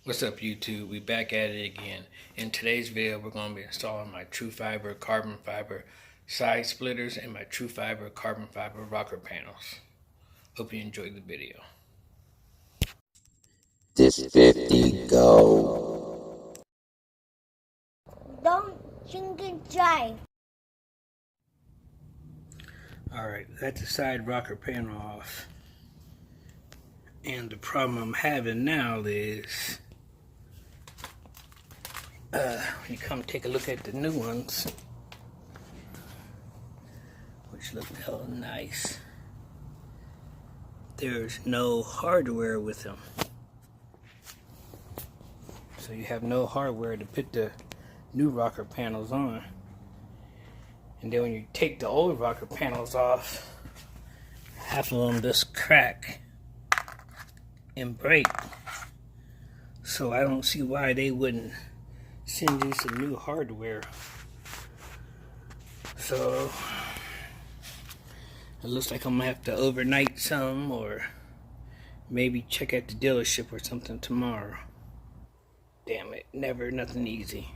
What's up YouTube? We back at it again. In today's video we're going to be installing my Trufiber carbon fiber side splitters and my Trufiber carbon fiber rocker panels. Hope you enjoyed the video. This 50 go. Don't drink and drive. Alright, got the side rocker panel off. And the problem I'm having now is when you come take a look at the new ones, which look hella nice, there's no hardware with them. So you have no hardware to put the new rocker panels on. And then when you take the old rocker panels off, half of them just crack and break. So I don't see why they wouldn't send you some new hardware. So it looks like I'm gonna have to overnight some, or maybe check at the dealership or something tomorrow. Damn it, nothing easy.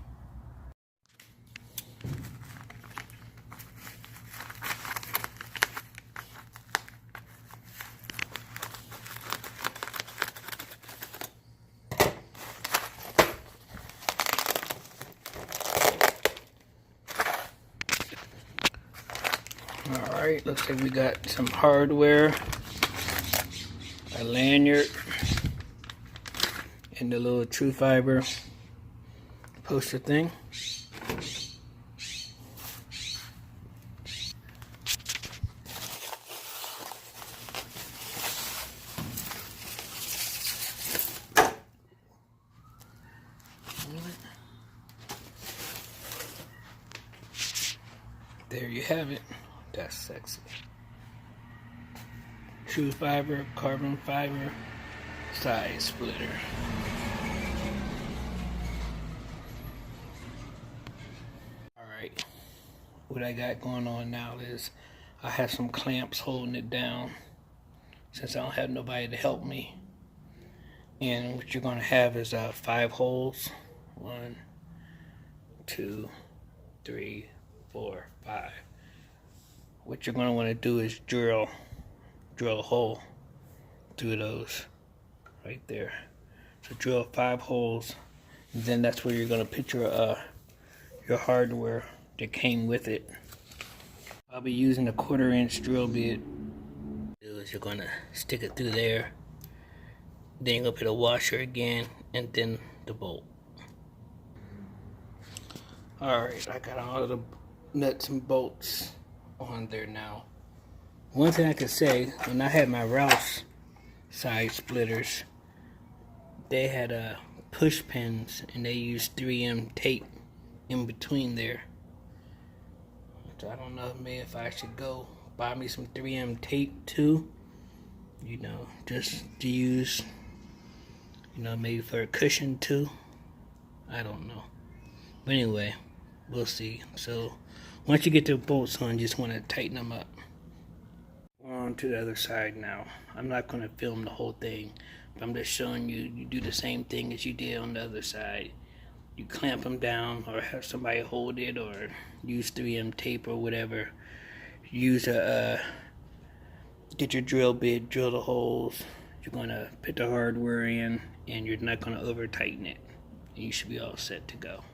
Alright, looks like we got some hardware, a lanyard, and the little Trufiber poster thing. There you have it. That's sexy. Trufiber carbon fiber side splitter. Alright, what I got going on now is I have some clamps holding it down since I don't have nobody to help me. And what you're going to have is 5 holes. 1, 2, 3, 4, 5. What you're going to want to do is drill a hole through those right there. So drill 5 holes, and then that's where you're going to put your hardware that came with it. I'll be using a 1/4-inch drill bit. You're going to stick it through there, then you're going to put a washer again, and then the bolt. Alright, I got all of the nuts and bolts on there now. One thing I could say, when I had my Rouse side splitters, they had push pins and they used 3M tape in between there. So I don't know maybe if I should go buy me some 3M tape too, you know, just to use, you know, maybe for a cushion too. I don't know. But anyway, we'll see. So once you get the bolts on, you just want to tighten them up. On to the other side now. I'm not going to film the whole thing, but I'm just showing you, you do the same thing as you did on the other side. You clamp them down, or have somebody hold it, or use 3M tape or whatever. Use get your drill bit, drill the holes. You're going to put the hardware in, and you're not going to over tighten it. And you should be all set to go.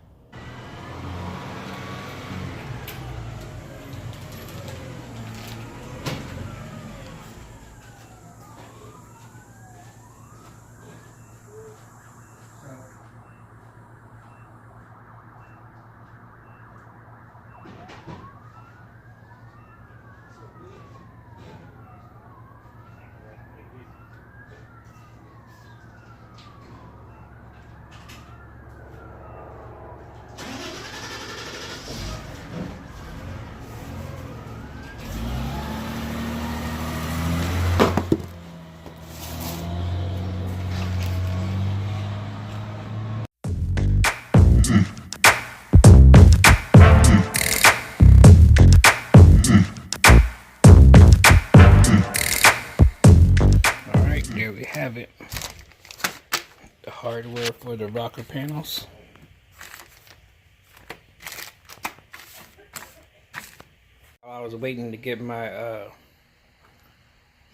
hardware for the rocker panels. While I was waiting to get my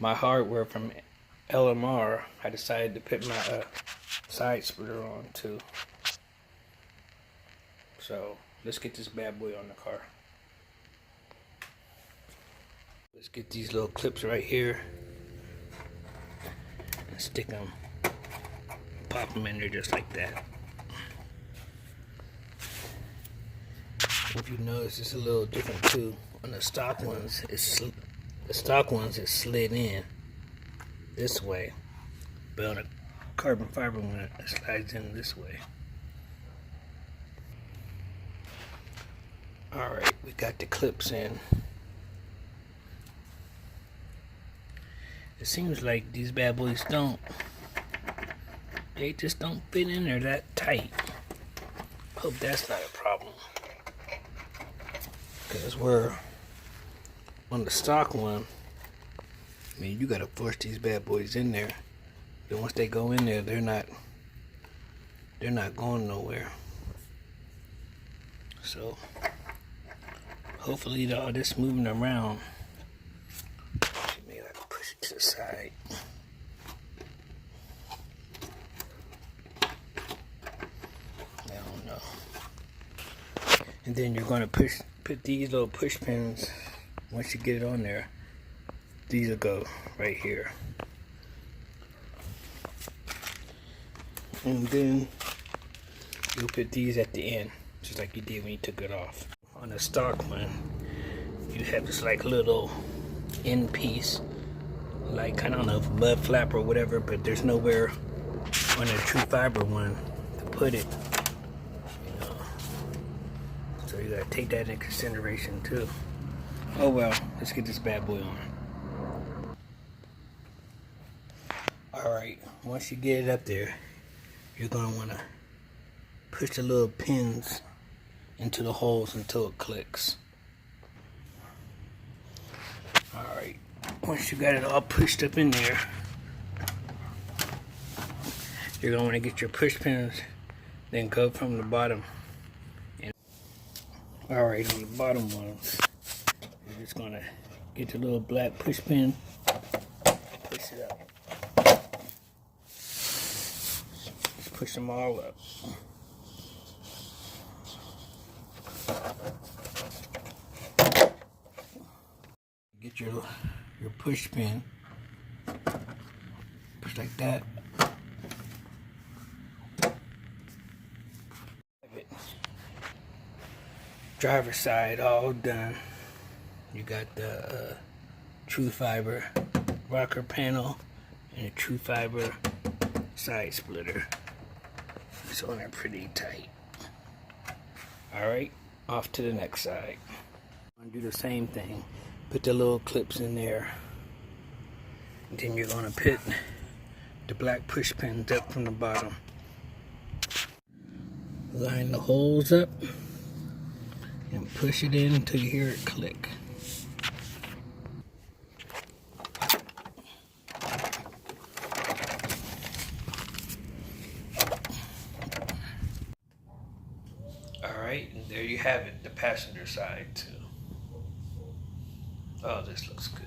my hardware from LMR, I decided to put my side splitter on too. So let's get this bad boy on the car. Let's get these little clips right here and stick them, pop them in there just like that. If you notice, it's a little different too. On the stock ones, it's slid in this way, but on a carbon fiber one, it slides in this way. All right, we got the clips in. It seems like these bad boys they just don't fit in there that tight. Hope that's not a problem. Because we're on the stock one, I mean, you gotta force these bad boys in there. Then once they go in there, they're not going nowhere. So hopefully all this moving around, maybe I can push it to the side. I don't know. And then you're gonna put these little push pins. Once you get it on there, these will go right here. And then you'll put these at the end, just like you did when you took it off. On the stock one, you have this like little end piece, like, I don't know, mud flap or whatever, but there's nowhere on the Trufiber one to put it. You know. So you gotta take that into consideration too. Oh well, let's get this bad boy on. Alright, once you get it up there, you're going to want to push the little pins into the holes until it clicks. Alright, once you got it all pushed up in there, you're going to want to get your push pins, then go from the bottom. Alright, on the bottom ones, you're just going to get the little black push pin, push it up. Push them all up. Get your push pin. Push like that. Driver's side all done. You got the Trufiber rocker panel and a Trufiber side splitter. It's on there pretty tight. Alright, off to the next side. I'm gonna do the same thing. Put the little clips in there. And then you're gonna put the black push pins up from the bottom. Line the holes up and push it in until you hear it click. Alright, and there you have it, the passenger side too. Oh, this looks good.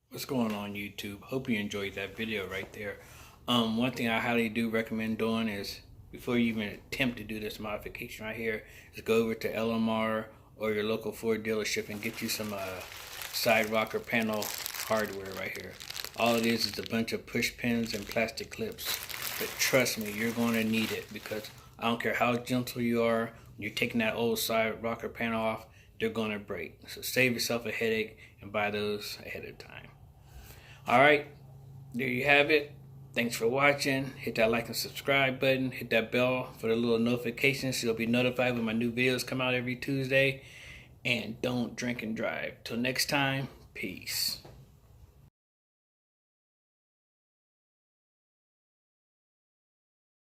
What's going on, YouTube? Hope you enjoyed that video right there. One thing I highly do recommend doing is, before you even attempt to do this modification right here, is go over to LMR or your local Ford dealership and get you some side rocker panel hardware right here. All it is a bunch of push pins and plastic clips. But trust me, you're going to need it, because I don't care how gentle you are, when you're taking that old side rocker panel off, they're going to break. So save yourself a headache and buy those ahead of time. Alright, there you have it. Thanks for watching. Hit that like and subscribe button. Hit that bell for the little notifications so you'll be notified when my new videos come out every Tuesday. And don't drink and drive. Till next time, peace.